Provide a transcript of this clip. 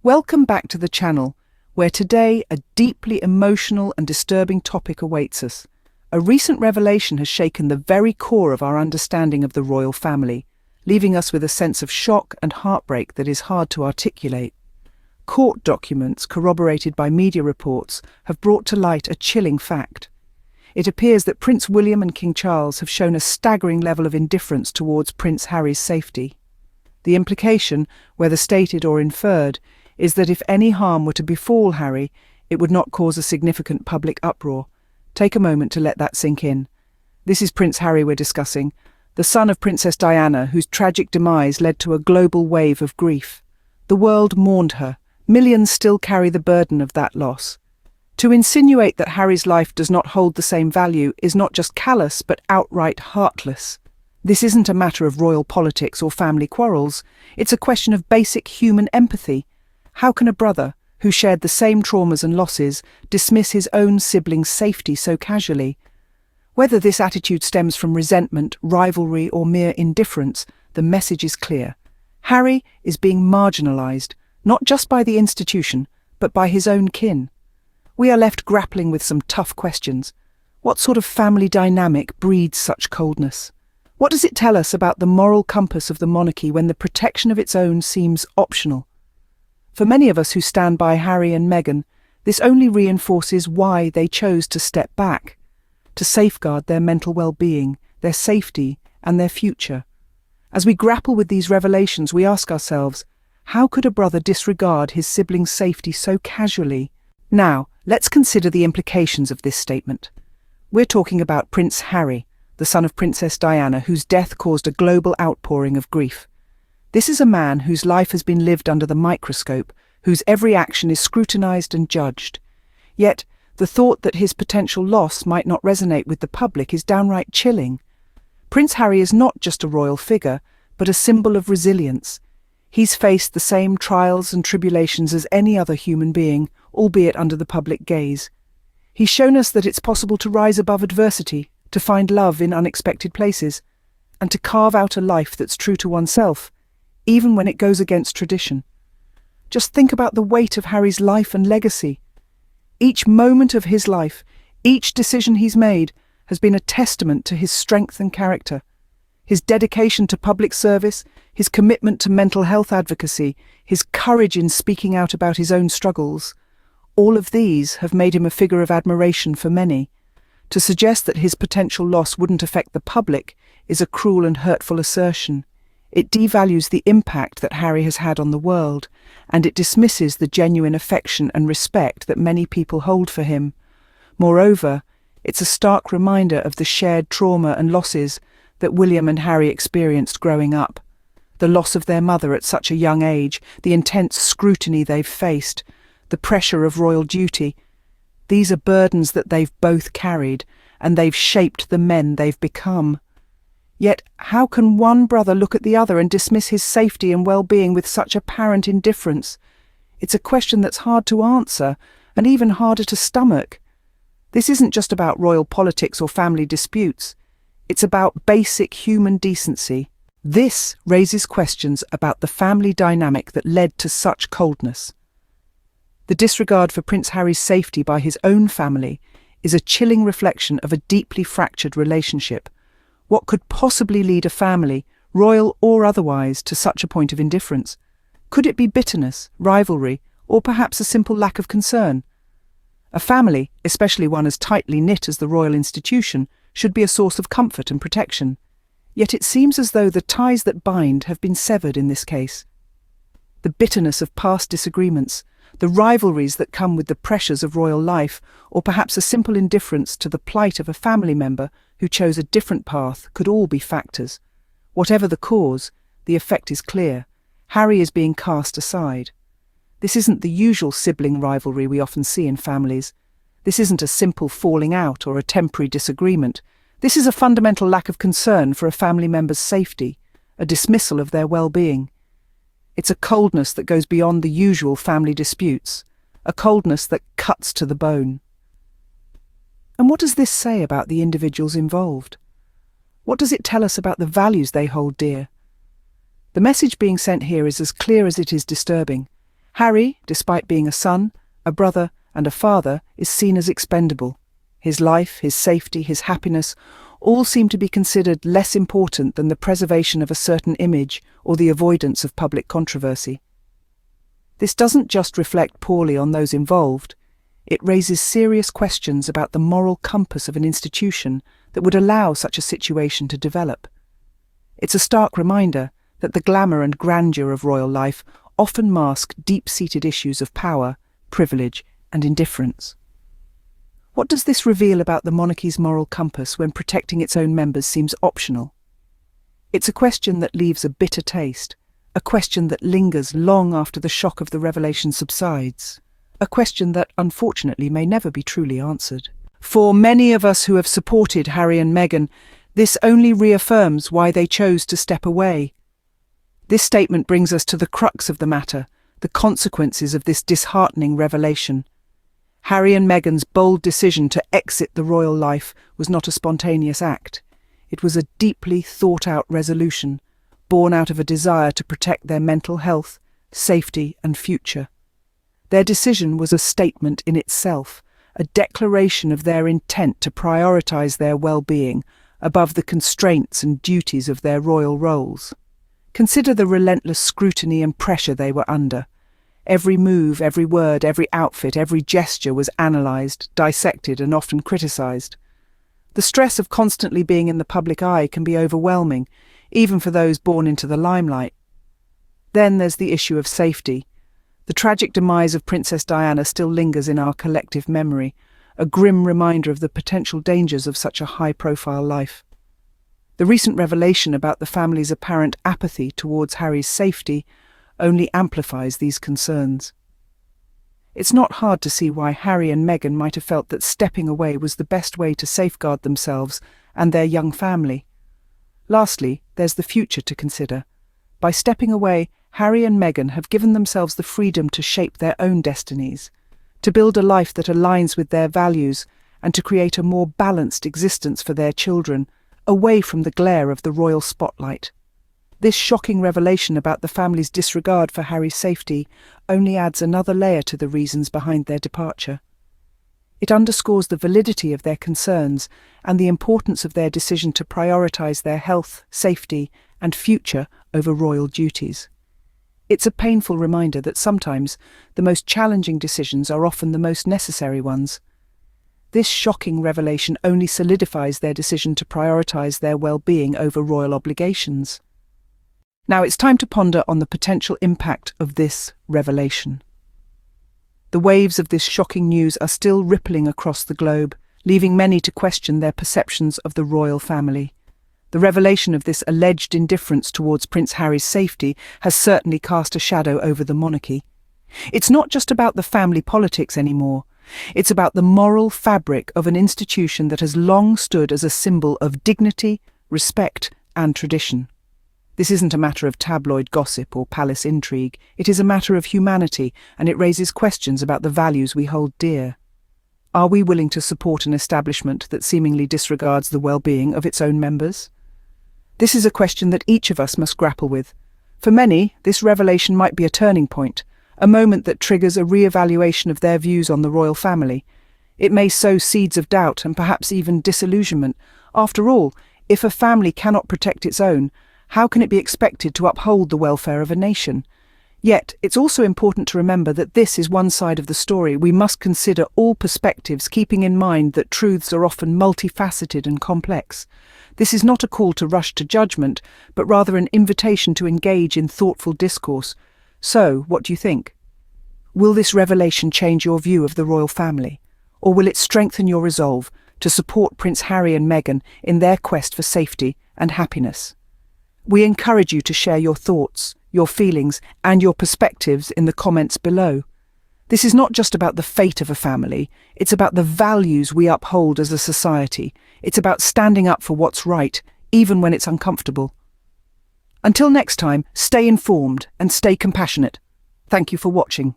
Welcome back to the channel, where today a deeply emotional and disturbing topic awaits us. A recent revelation has shaken the very core of our understanding of the royal family, leaving us with a sense of shock and heartbreak that is hard to articulate. Court documents, corroborated by media reports, have brought to light a chilling fact. It appears that Prince William and King Charles have shown a staggering level of indifference towards Prince Harry's safety. The implication, whether stated or inferred, is that if any harm were to befall Harry, it would not cause a significant public uproar. Take a moment to let that sink in. This is Prince Harry we're discussing, the son of Princess Diana, whose tragic demise led to a global wave of grief. The world mourned her. Millions still carry the burden of that loss. To insinuate that Harry's life does not hold the same value is not just callous but outright heartless. This isn't a matter of royal politics or family quarrels. It's a question of basic human empathy. How can a brother, who shared the same traumas and losses, dismiss his own sibling's safety so casually? Whether this attitude stems from resentment, rivalry, or mere indifference, the message is clear. Harry is being marginalised, not just by the institution, but by his own kin. We are left grappling with some tough questions. What sort of family dynamic breeds such coldness? What does it tell us about the moral compass of the monarchy when the protection of its own seems optional? For many of us who stand by Harry and Meghan, this only reinforces why they chose to step back, to safeguard their mental well-being, their safety, and their future. As we grapple with these revelations, we ask ourselves, how could a brother disregard his sibling's safety so casually? Now, let's consider the implications of this statement. We're talking about Prince Harry, the son of Princess Diana, whose death caused a global outpouring of grief. This is a man whose life has been lived under the microscope, whose every action is scrutinized and judged. Yet, the thought that his potential loss might not resonate with the public is downright chilling. Prince Harry is not just a royal figure, but a symbol of resilience. He's faced the same trials and tribulations as any other human being, albeit under the public gaze. He's shown us that it's possible to rise above adversity, to find love in unexpected places, and to carve out a life that's true to oneself, even when it goes against tradition. Just think about the weight of Harry's life and legacy. Each moment of his life, each decision he's made, has been a testament to his strength and character. His dedication to public service, his commitment to mental health advocacy, his courage in speaking out about his own struggles, all of these have made him a figure of admiration for many. To suggest that his potential loss wouldn't affect the public is a cruel and hurtful assertion. It devalues the impact that Harry has had on the world, and it dismisses the genuine affection and respect that many people hold for him. Moreover, it's a stark reminder of the shared trauma and losses that William and Harry experienced growing up. The loss of their mother at such a young age, the intense scrutiny they've faced, the pressure of royal duty. These are burdens that they've both carried, and they've shaped the men they've become. Yet, how can one brother look at the other and dismiss his safety and well-being with such apparent indifference? It's a question that's hard to answer, and even harder to stomach. This isn't just about royal politics or family disputes. It's about basic human decency. This raises questions about the family dynamic that led to such coldness. The disregard for Prince Harry's safety by his own family is a chilling reflection of a deeply fractured relationship. What could possibly lead a family, royal or otherwise, to such a point of indifference? Could it be bitterness, rivalry, or perhaps a simple lack of concern? A family, especially one as tightly knit as the royal institution, should be a source of comfort and protection. Yet it seems as though the ties that bind have been severed in this case. The bitterness of past disagreements, the rivalries that come with the pressures of royal life, or perhaps a simple indifference to the plight of a family member who chose a different path could all be factors. Whatever the cause, the effect is clear. Harry is being cast aside. This isn't the usual sibling rivalry we often see in families. This isn't a simple falling out or a temporary disagreement. This is a fundamental lack of concern for a family member's safety, a dismissal of their well-being. It's a coldness that goes beyond the usual family disputes, a coldness that cuts to the bone. And what does this say about the individuals involved? What does it tell us about the values they hold dear? The message being sent here is as clear as it is disturbing. Harry, despite being a son, a brother, and a father, is seen as expendable. His life, his safety, his happiness all seem to be considered less important than the preservation of a certain image or the avoidance of public controversy. This doesn't just reflect poorly on those involved, it raises serious questions about the moral compass of an institution that would allow such a situation to develop. It's a stark reminder that the glamour and grandeur of royal life often mask deep-seated issues of power, privilege, and indifference. What does this reveal about the monarchy's moral compass when protecting its own members seems optional? It's a question that leaves a bitter taste, a question that lingers long after the shock of the revelation subsides, a question that, unfortunately, may never be truly answered. For many of us who have supported Harry and Meghan, this only reaffirms why they chose to step away. This statement brings us to the crux of the matter, the consequences of this disheartening revelation. Harry and Meghan's bold decision to exit the royal life was not a spontaneous act. It was a deeply thought-out resolution, born out of a desire to protect their mental health, safety, and future. Their decision was a statement in itself, a declaration of their intent to prioritize their well-being above the constraints and duties of their royal roles. Consider the relentless scrutiny and pressure they were under. Every move, every word, every outfit, every gesture was analysed, dissected, and often criticised. The stress of constantly being in the public eye can be overwhelming, even for those born into the limelight. Then there's the issue of safety. The tragic demise of Princess Diana still lingers in our collective memory, a grim reminder of the potential dangers of such a high-profile life. The recent revelation about the family's apparent apathy towards Harry's safety only amplifies these concerns. It's not hard to see why Harry and Meghan might have felt that stepping away was the best way to safeguard themselves and their young family. Lastly, there's the future to consider. By stepping away, Harry and Meghan have given themselves the freedom to shape their own destinies, to build a life that aligns with their values, and to create a more balanced existence for their children, away from the glare of the royal spotlight. This shocking revelation about the family's disregard for Harry's safety only adds another layer to the reasons behind their departure. It underscores the validity of their concerns and the importance of their decision to prioritise their health, safety, and future over royal duties. It's a painful reminder that sometimes the most challenging decisions are often the most necessary ones. This shocking revelation only solidifies their decision to prioritise their well-being over royal obligations. Now it's time to ponder on the potential impact of this revelation. The waves of this shocking news are still rippling across the globe, leaving many to question their perceptions of the royal family. The revelation of this alleged indifference towards Prince Harry's safety has certainly cast a shadow over the monarchy. It's not just about the family politics anymore. It's about the moral fabric of an institution that has long stood as a symbol of dignity, respect, and tradition. This isn't a matter of tabloid gossip or palace intrigue. It is a matter of humanity, and it raises questions about the values we hold dear. Are we willing to support an establishment that seemingly disregards the well-being of its own members? This is a question that each of us must grapple with. For many, this revelation might be a turning point, a moment that triggers a re-evaluation of their views on the royal family. It may sow seeds of doubt and perhaps even disillusionment. After all, if a family cannot protect its own, how can it be expected to uphold the welfare of a nation? Yet, it's also important to remember that this is one side of the story. We must consider all perspectives, keeping in mind that truths are often multifaceted and complex. This is not a call to rush to judgment, but rather an invitation to engage in thoughtful discourse. So, what do you think? Will this revelation change your view of the royal family? Or will it strengthen your resolve to support Prince Harry and Meghan in their quest for safety and happiness? We encourage you to share your thoughts, your feelings, and your perspectives in the comments below. This is not just about the fate of a family, it's about the values we uphold as a society. It's about standing up for what's right, even when it's uncomfortable. Until next time, stay informed and stay compassionate. Thank you for watching.